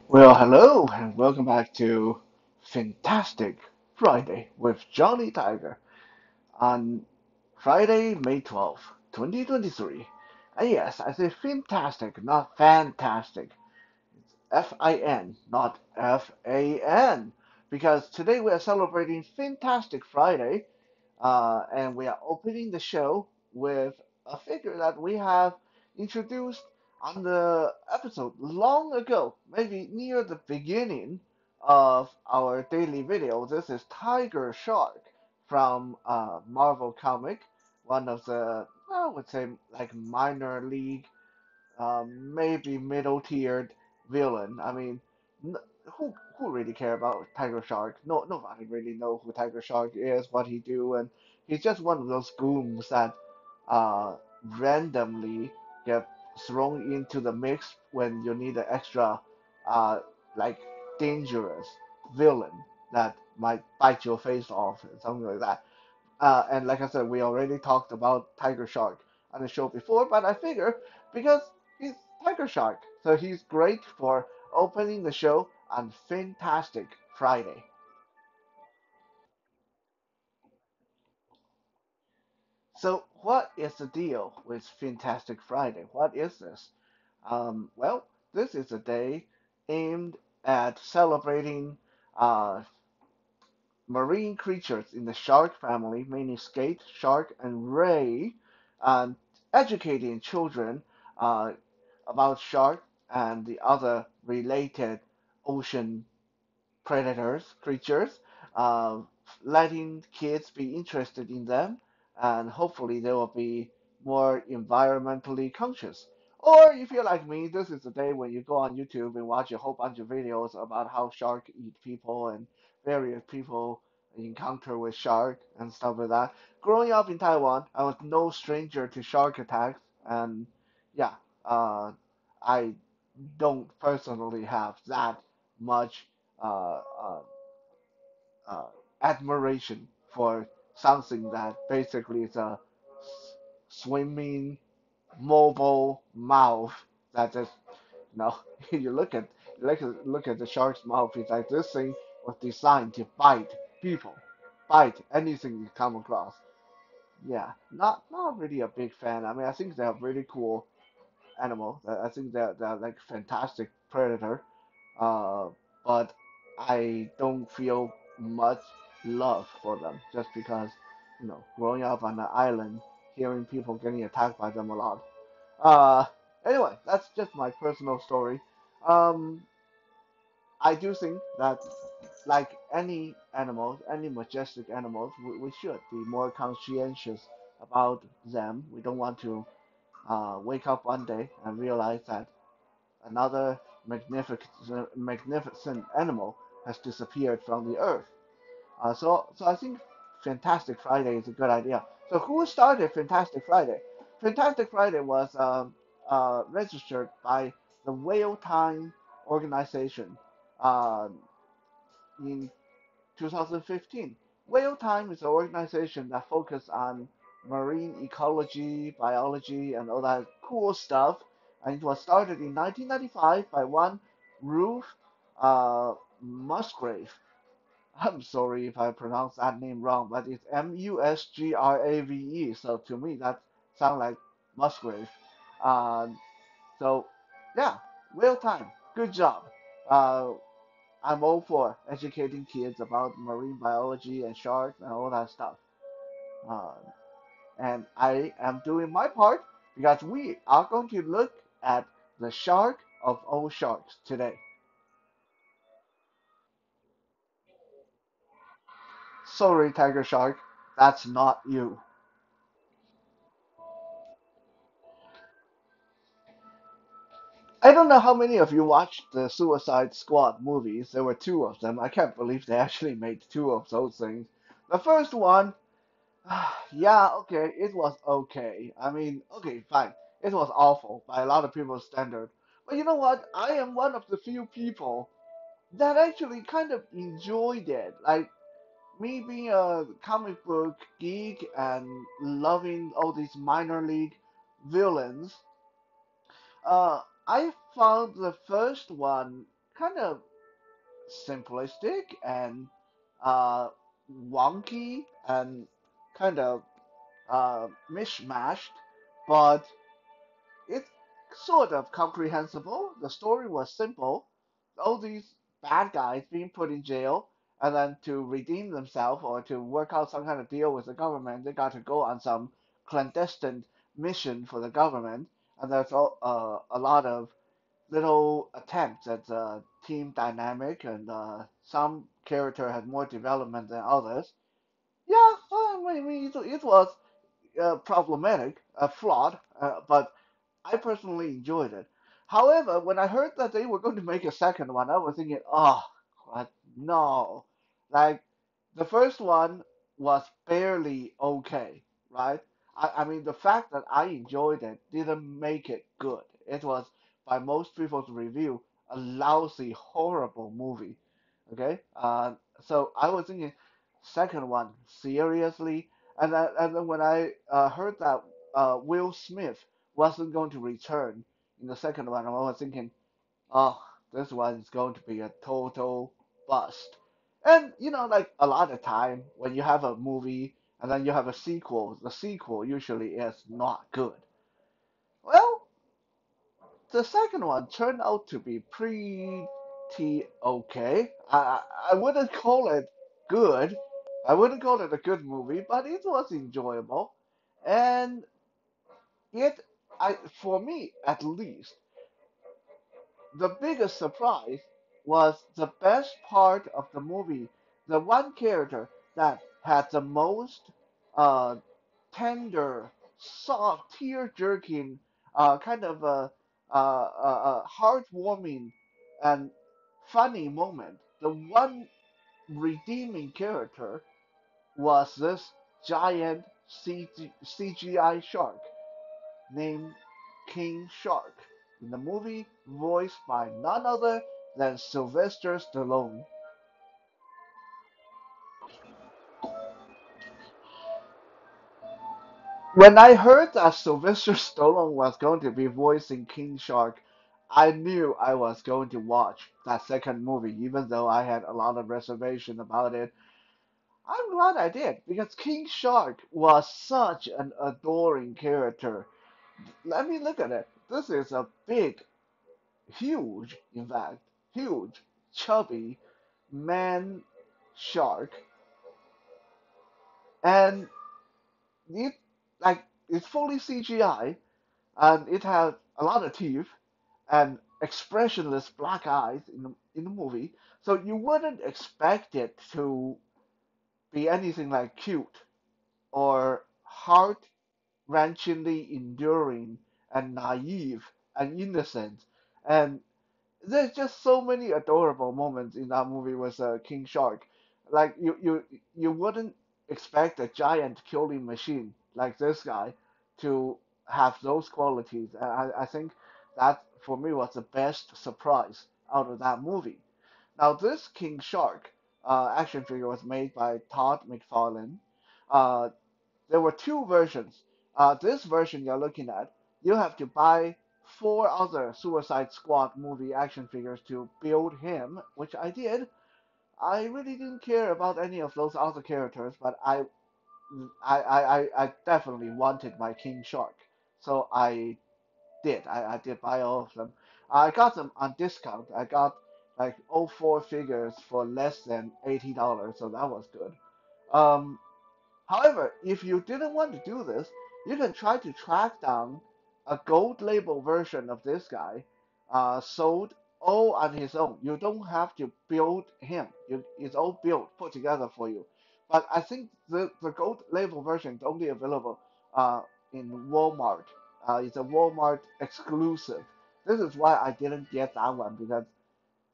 Well, hello, and welcome back to Fantastic Friday with Johnny Tiger on Friday, May 12th, 2023. And yes, I say fantastic, not fantastic. It's F-I-N, not F-A-N. Because today we are celebrating Fantastic Friday, and we are opening the show with a figure that we have introduced on the episode long ago, maybe near the beginning of our daily video. This is Tiger Shark from Marvel Comic, one of the, I would say, like minor league, maybe middle tiered villain. I mean, n who really care about Tiger Shark? No, nobody really know who Tiger Shark is, what he do, and he's just one of those goons that uh randomly get thrown into the mix when you need an extra uh like dangerous villain that might bite your face off, something like that. And like I said, we already talked about Tiger Shark on the show before, but I figure because he's Tiger Shark, so he's great for opening the show on Fantastic Friday. So, what is the deal with Fantastic Friday? What is this? Well, this is a day aimed at celebrating uh, marine creatures in the shark family, meaning skate, shark, and ray, and educating children uh, about shark and the other related ocean predators, creatures, uh, letting kids be interested in them, and hopefully they will be more environmentally conscious. Or if you're like me, this is the day when you go on YouTube and watch a whole bunch of videos about how shark eat people and various people encounter with shark and stuff like that. Growing up in Taiwan, I was no stranger to shark attacks, and yeah, uh, I don't personally have that much uh, uh, uh, admiration for something that basically is a swimming mobile mouth that just you know you look at the shark's mouth. It's like this thing was designed to bite people, bite anything you come across. Yeah, not really a big fan. I mean, I think they're really cool animal. I think they're like fantastic predator. Uh, but I don't feel much love for them just because, growing up on an island, hearing people getting attacked by them a lot. Uh, anyway, that's just my personal story. Um, I do think that, like any animals, any majestic animals, we should be more conscientious about them. We don't want to wake up one day and realize that another magnificent animal has disappeared from the earth. So I think Fantastic Friday is a good idea. So who started Fantastic Friday? Fantastic Friday was registered by the Whale Time organization uh, in 2015. Whale Time is an organization that focuses on marine ecology, biology, and all that cool stuff. And it was started in 1995 by one Ruth uh, Musgrave. I'm sorry if I pronounce that name wrong, but it's Musgrave. So to me, that sounds like Musgrave. Uh, so yeah, Whale Time. Good job. Uh, I'm all for educating kids about marine biology and sharks and all that stuff. Uh, and I am doing my part because we are going to look at the shark of all sharks today. Sorry, Tiger Shark, that's not you. I don't know how many of you watched the Suicide Squad movies. There were two of them. I can't believe they actually made two of those things. The first one, yeah, okay, it was okay. I mean, okay, fine. It was awful by a lot of people's standard. But you know what? I am one of the few people that actually kind of enjoyed it. Like, me being a comic book geek and loving all these minor league villains, I found the first one kind of simplistic and uh, wonky and kind of mishmashed, but it's sort of comprehensible. The story was simple. All these bad guys being put in jail, and then to redeem themselves or to work out some kind of deal with the government, they got to go on some clandestine mission for the government. And there's a lot of little attempts at team dynamic, and some character had more development than others. Yeah, I mean, it was problematic, flawed, but I personally enjoyed it. However, when I heard that they were going to make a second one, I was thinking, oh, what? No. Like, the first one was barely okay, right? I mean, the fact that I enjoyed it didn't make it good. It was, by most people's review, a lousy, horrible movie. Okay? So I was thinking, second one, seriously? And then when I heard that Will Smith wasn't going to return in the second one, I was thinking, oh, this one is going to be a total bust. And like a lot of time when you have a movie and then you have a sequel, the sequel usually is not good. Well, the second one turned out to be pretty okay. I wouldn't call it good. I wouldn't call it a good movie, but it was enjoyable. And it, for me at least, the biggest surprise was the best part of the movie. The one character that had the most uh, tender, soft, tear-jerking, kind of heartwarming and funny moment. The one redeeming character was this giant CGI shark named King Shark in the movie, voiced by none other than Sylvester Stallone. When I heard that Sylvester Stallone was going to be voicing King Shark, I knew I was going to watch that second movie, even though I had a lot of reservation about it. I'm glad I did, because King Shark was such an adoring character. Let me look at it. This is a big, huge, in fact, huge, chubby man shark, and it it's fully CGI, and it has a lot of teeth and expressionless black eyes in the movie. So you wouldn't expect it to be anything like cute or heart wrenchingly enduring and naive and innocent. And there's just so many adorable moments in that movie with King Shark. Like you wouldn't expect a giant killing machine like this guy to have those qualities. And I think that for me was the best surprise out of that movie. Now this King Shark action figure was made by Todd McFarlane. Uh, there were two versions. This version you're looking at, you have to buy four other Suicide Squad movie action figures to build him, which I did. I really didn't care about any of those other characters, but I definitely wanted my King Shark, so I did. I did buy all of them. I got them on discount. I got like all four figures for less than $80, so that was good. Um, However, if you didn't want to do this, you can try to track down a gold label version of this guy, sold all on his own. You don't have to build him. It's all built, put together for you. But I think the gold label version is only available in Walmart. It's a Walmart exclusive. This is why I didn't get that one, because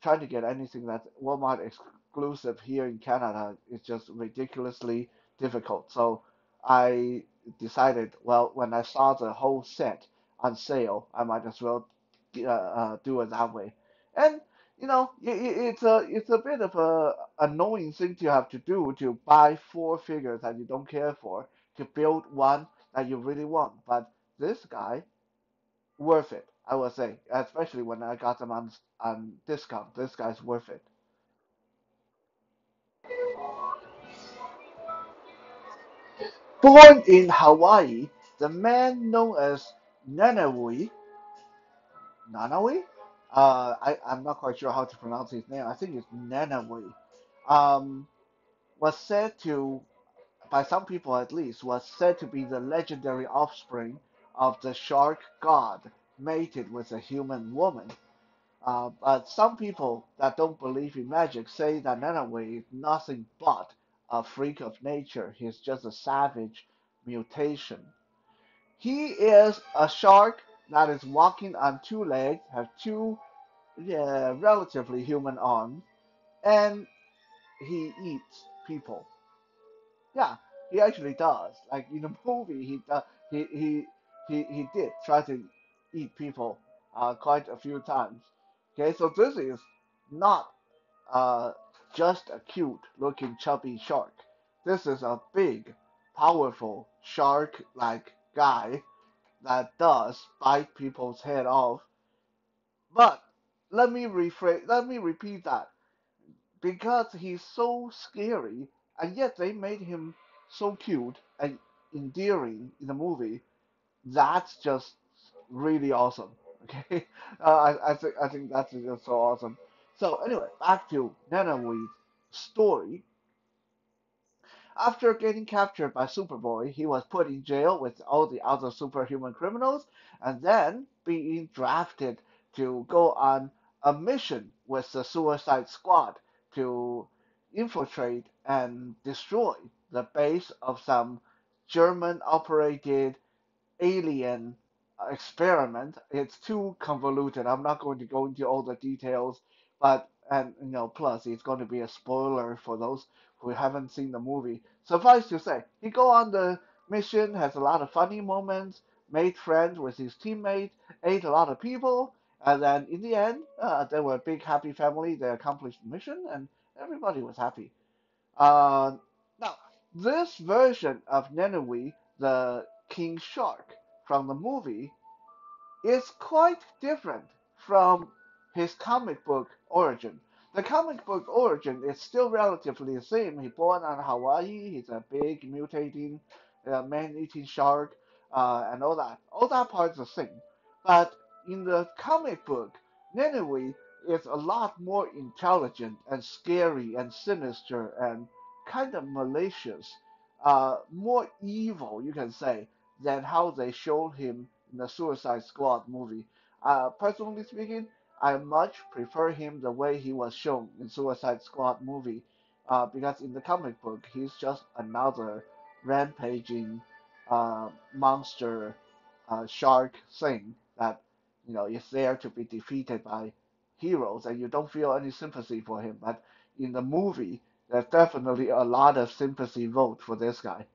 trying to get anything that's Walmart exclusive here in Canada is just ridiculously difficult. So I decided, well, when I saw the whole set on sale, I might as well do it that way. And it's a bit of a annoying thing to have to do, to buy four figures that you don't care for to build one that you really want. But this guy worth it. I would say, especially when I got them on discount. This guy's worth it. Born in Hawaii, the man known as Nanaue, Nanaue? I'm not quite sure how to pronounce his name. I think it's Nanaue. Um, was said to, by some people at least, was said to be the legendary offspring of the shark god mated with a human woman. But some people that don't believe in magic say that Nanaue is nothing but a freak of nature. He's just a savage mutation. He is a shark that is walking on two legs, have two relatively human arms, and he eats people. Yeah, he actually does. Like in the movie, he he he did try to eat people quite a few times. Okay, so this is not uh, just a cute-looking chubby shark. This is a big, powerful shark-like guy that does bite people's head off. But let me repeat that because he's so scary, and yet they made him so cute and endearing in the movie. That's just really awesome. Okay, I think that's just so awesome. So anyway, back to Nanawee's story. After getting captured by Superboy, he was put in jail with all the other superhuman criminals and then being drafted to go on a mission with the Suicide Squad to infiltrate and destroy the base of some German operated alien experiment. It's too convoluted. I'm not going to go into all the details, but and plus it's going to be a spoiler for those who haven't seen the movie. Suffice to say, he go on the mission, has a lot of funny moments, made friends with his teammates, ate a lot of people, and then in the end, they were a big happy family. They accomplished the mission, and everybody was happy. Uh, Now, this version of Nanaue, the King Shark from the movie, is quite different from his comic book origin. The comic book origin is still relatively the same. He born on Hawaii. He's a big mutating man-eating shark, and all that. All that part's the same. But in the comic book, Nineveh is a lot more intelligent and scary and sinister and kind of malicious, more evil, you can say, than how they showed him in the Suicide Squad movie. Personally speaking, I much prefer him the way he was shown in Suicide Squad movie, because in the comic book he's just another rampaging monster shark thing that is there to be defeated by heroes, and you don't feel any sympathy for him. But in the movie, there's definitely a lot of sympathy vote for this guy.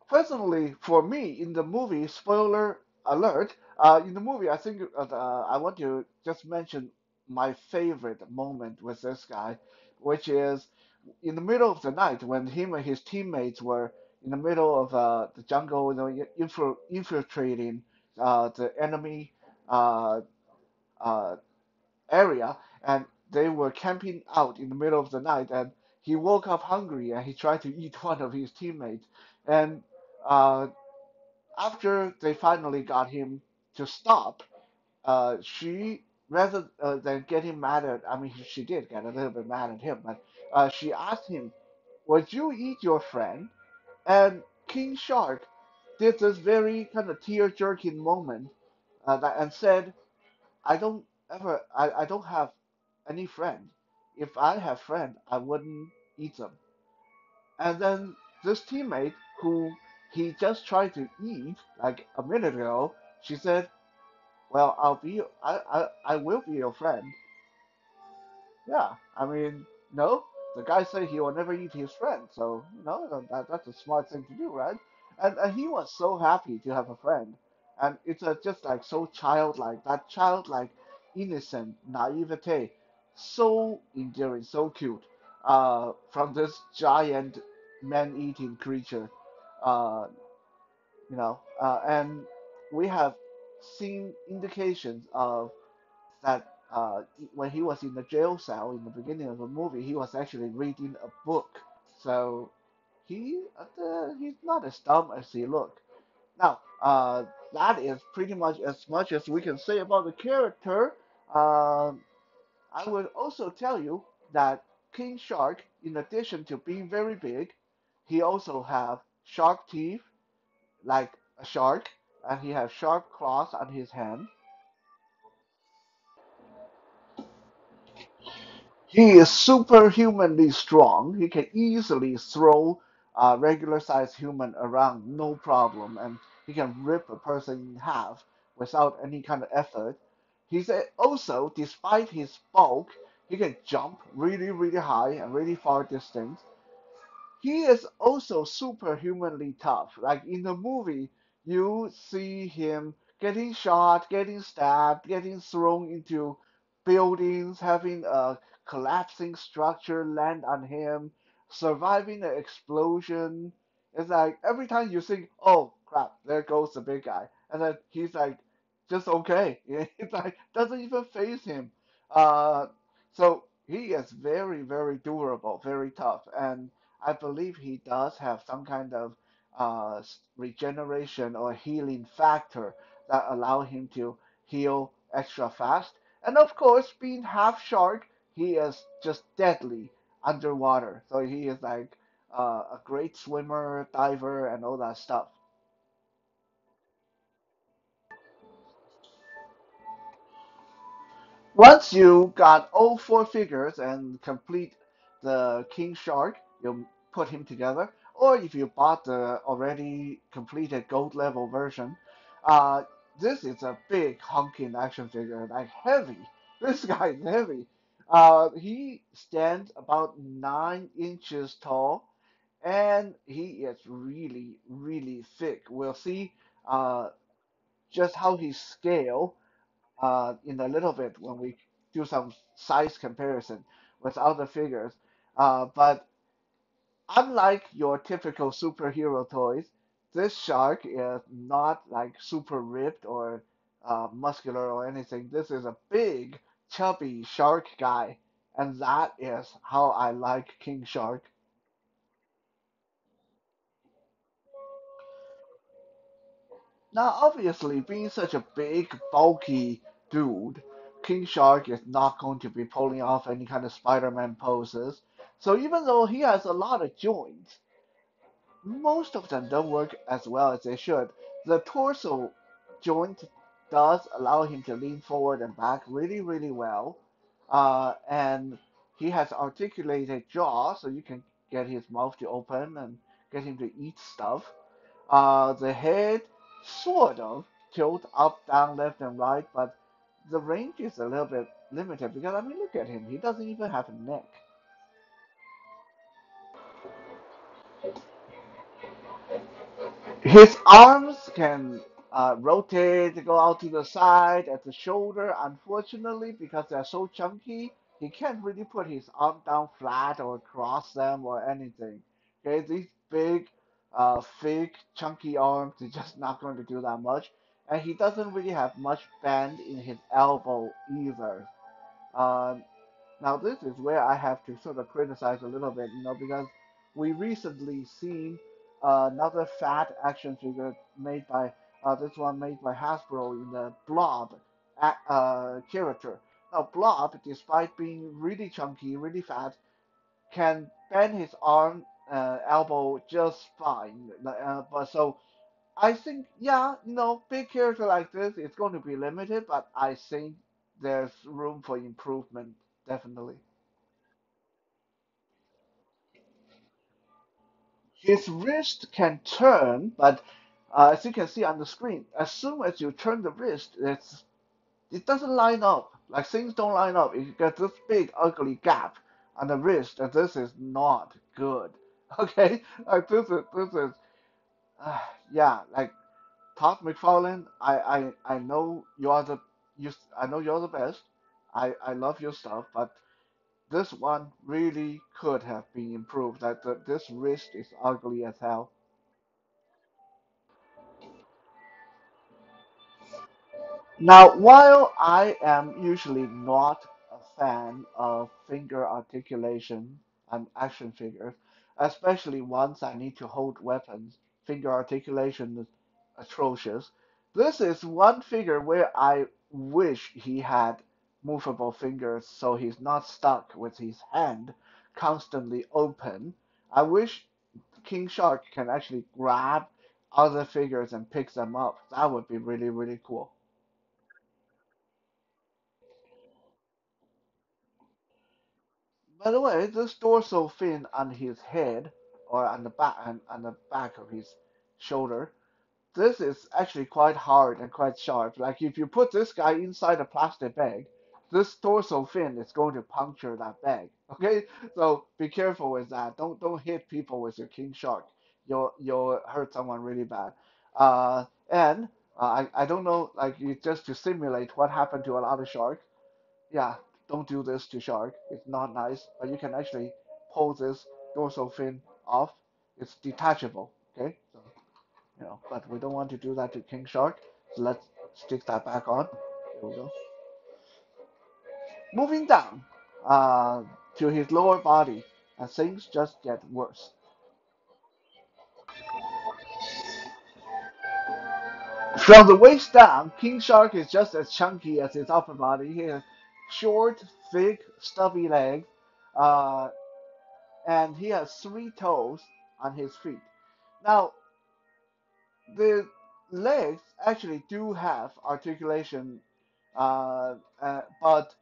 Personally, for me, in the movie, spoiler alert, in the movie, I think I want to just mention my favorite moment with this guy, which is in the middle of the night when him and his teammates were in the middle of the jungle, infiltrating the enemy uh, uh, area, and they were camping out in the middle of the night, and he woke up hungry and he tried to eat one of his teammates, and uh, after they finally got him to stop, she rather than getting mad at, I mean, she did get a little bit mad at him, but she asked him, "Would you eat your friend?" And King Shark did this very kind of tear-jerking moment, and said, I don't have any friend. If I have friend, I wouldn't eat them." And then this teammate who he just tried to eat like a minute ago, she said, "Well, I will be your friend." Yeah, I mean, no, the guy said he will never eat his friend, so that's a smart thing to do, right? And he was so happy to have a friend, and it's just like so childlike, that childlike, innocent naivete, so endearing, so cute. from this giant man-eating creature. Uh, and we have seen indications of that when he was in the jail cell in the beginning of the movie, he was actually reading a book. So he's not as dumb as he looked. Now, that is pretty much as we can say about the character. Um, I will also tell you that King Shark, in addition to being very big, he also have shark teeth like a shark, and he has sharp claws on his hand. He is superhumanly strong. He can easily throw a regular sized human around no problem, and he can rip a person in half without any kind of effort. Also, despite his bulk, he can jump really, really high and really far distance. He is also superhumanly tough. Like in the movie, you see him getting shot, getting stabbed, getting thrown into buildings, having a collapsing structure land on him, surviving an explosion. It's like every time you think, oh crap, there goes the big guy. And then he's like, just okay. It's like, doesn't even phase him. Uh, so he is very, very durable, very tough. And I believe he does have some kind of regeneration or healing factor that allow him to heal extra fast. And of course, being half shark, he is just deadly underwater. So he is like a great swimmer, diver, and all that stuff. Once you got all four figures and complete the King Shark, you put him together. Or if you bought the already completed gold level version, uh, this is a big honking action figure, like heavy. This guy is heavy. He stands about 9 inches tall, and he is really, really thick. We'll see uh, just how he scale in a little bit when we do some size comparison with other figures. But unlike your typical superhero toys, this shark is not like super ripped or muscular or anything. This is a big, chubby shark guy, and that is how I like King Shark. Now, obviously, being such a big, bulky dude, King Shark is not going to be pulling off any kind of Spider-Man poses. So even though he has a lot of joints, most of them don't work as well as they should. The torso joint does allow him to lean forward and back really, really well. And he has articulated jaw, so you can get his mouth to open and get him to eat stuff. The head sort of tilt up, down, left, and right, but the range is a little bit limited because I mean, look at him. He doesn't even have a neck. His arms can rotate, go out to the side, at the shoulder. Unfortunately, because they're so chunky, he can't really put his arm down flat or cross them or anything. Okay, these big, thick, chunky arms, they're just not going to do that much. And he doesn't really have much bend in his elbow either. Um, Now, this is where I have to sort of criticize a little bit, because we recently seen another fat action figure made by this one made by Hasbro in the Blob character. Now, Blob, despite being really chunky, really fat, can bend his arm, elbow just fine. But so I think, yeah, big character like this, it's going to be limited, but I think there's room for improvement, definitely. His wrist can turn, but as you can see on the screen, as soon as you turn the wrist, it doesn't line up. Like things don't line up. You get this big ugly gap on the wrist, and this is not good. Okay, like this is uh, yeah. Like Todd McFarlane, I know you are the you I know you're the best. I love your stuff, but this one really could have been improved. This wrist is ugly as hell. Now, while I am usually not a fan of finger articulation and action figures, especially ones I need to hold weapons, finger articulation is atrocious. This is one figure where I wish he had movable fingers so he's not stuck with his hand constantly open. I wish King Shark can actually grab other figures and pick them up. That would be really, really cool. By the way, this dorsal fin on his head or on the back of his shoulder, this is actually quite hard and quite sharp. Like if you put this guy inside a plastic bag, this dorsal fin is going to puncture that bag. Okay, so be careful with that. Don't hit people with your king shark. You'll hurt someone really bad. And I don't know, like just to simulate what happened to a lot of sharks. Yeah, don't do this to shark. It's not nice, but you can actually pull this dorsal fin off. It's detachable. Okay, so but we don't want to do that to king shark. So let's stick that back on. There we go. Moving down uh, to his lower body, and things just get worse. From the waist down, king shark is just as chunky as his upper body. He has short, thick, stubby legs. Uh, and he has three toes on his feet. Now, the legs actually do have articulation, but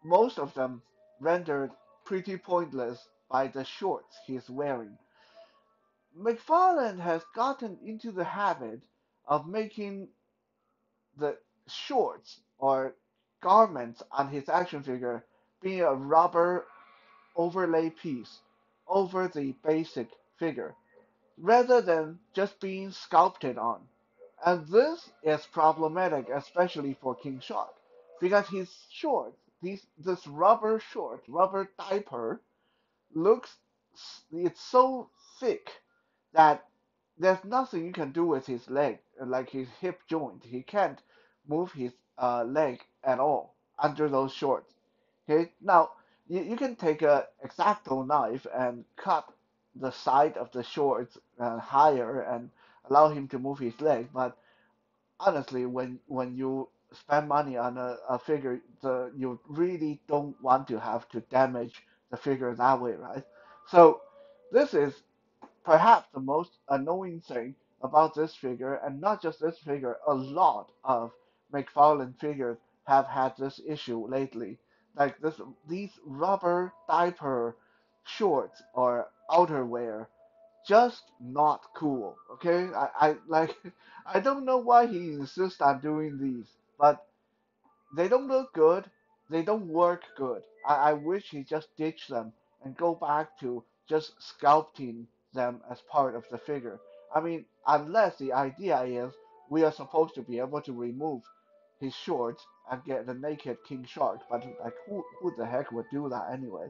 most of them rendered pretty pointless by the shorts he's wearing. McFarlane has gotten into the habit of making the shorts or garments on his action figure being a rubber overlay piece over the basic figure, rather than just being sculpted on. And this is problematic, especially for King Shark, because his shorts, this rubber short, rubber diaper, looks it's so thick that there's nothing you can do with his leg, like his hip joint. He can't move his leg at all under those shorts. Okay, now you can take a exacto knife and cut the side of the shorts higher and allow him to move his leg, but honestly, when you spend money on a figure, you really don't want to have to damage the figure that way, right? So this is perhaps the most annoying thing about this figure, and not just this figure, a lot of McFarlane figures have had this issue lately. Like these rubber diaper shorts or outerwear, just not cool. Okay, I like I don't know why he insists on doing these, but they don't look good. They don't work good. I wish he just ditched them and go back to just sculpting them as part of the figure. I mean, unless the idea is we are supposed to be able to remove his shorts and get the naked king shark, but like who the heck would do that anyway?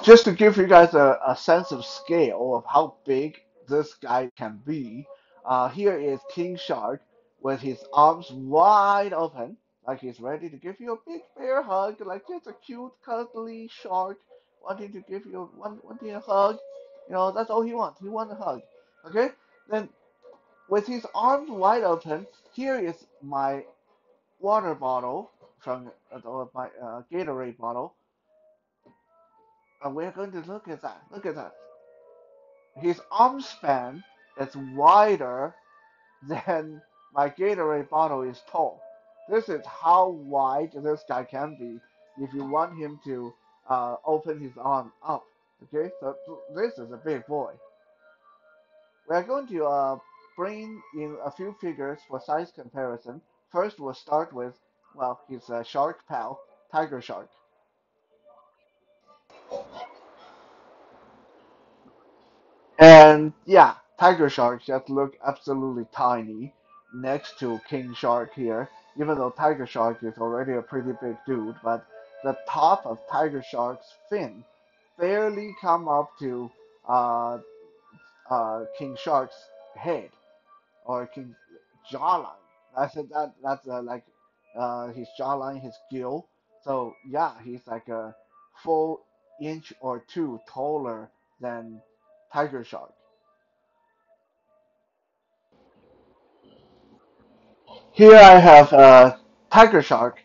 Just to give you guys a sense of scale of how big this guy can be, here is King Shark with his arms wide open, like he's ready to give you a big bear hug, like just a cute, cuddly shark wanting to give you wanting a hug. That's all he wants. He wants a hug. Okay? Then with his arms wide open, here is my water bottle from my Gatorade bottle, and we're going to look at that. Look at that. His arm span is wider than my Gatorade bottle is tall. This is how wide this guy can be if you want him to open his arm up. Okay, so this is a big boy. We are going to bring in a few figures for size comparison. First, we'll start with, well, his shark pal, Tiger Shark. And yeah, tiger sharks just look absolutely tiny. next to King Shark here, even though Tiger Shark is already a pretty big dude, but the top of Tiger Shark's fin barely come up to uh, King Shark's head or King jawline. That's like his jawline, his gill. So yeah, he's like a full inch or two taller than Tiger Shark. Here I have Tiger Shark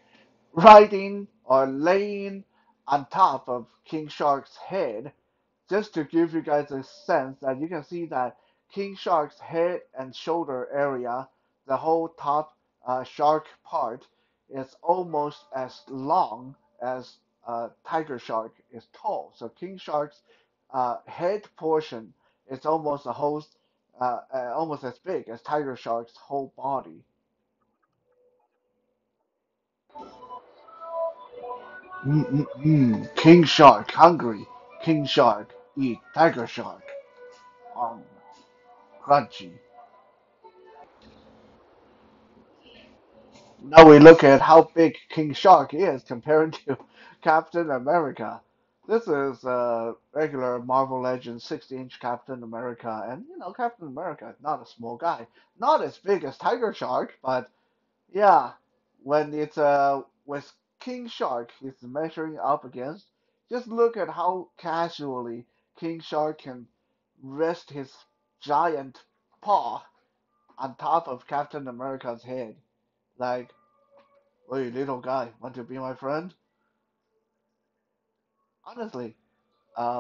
riding or laying on top of King Shark's head, just to give you guys a sense that you can see that King Shark's head and shoulder area, the whole top shark part, is almost as long as Tiger Shark is tall. So King Shark's head portion is almost a whole, almost as big as Tiger Shark's whole body. King Shark hungry. King Shark eat Tiger Shark. Um, crunchy. Now we look at how big King Shark is compared to Captain America. This is regular Marvel Legends 60-inch Captain America, and Captain America is not a small guy, not as big as Tiger Shark, but yeah, when it's with King Shark, he's measuring up against. Just look at how casually King Shark can rest his giant paw on top of Captain America's head, like. Hey, little guy, want to be my friend? Honestly,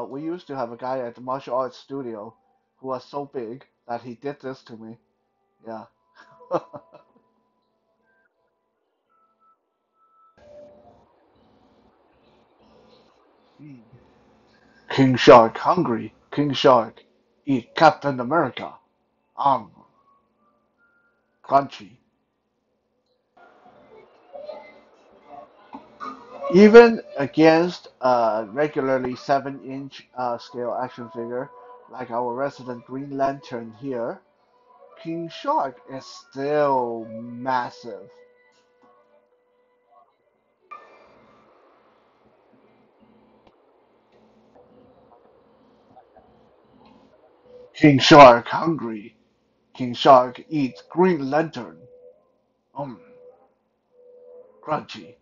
we used to have a guy at the martial arts studio who was so big that he did this to me. Yeah. King Shark hungry. King Shark eat Captain America. Um, crunchy. Even against a regularly 7-inch scale action figure, like our resident Green Lantern here, King Shark is still massive. King Shark hungry. King Shark eats Green Lantern. Um, crunchy.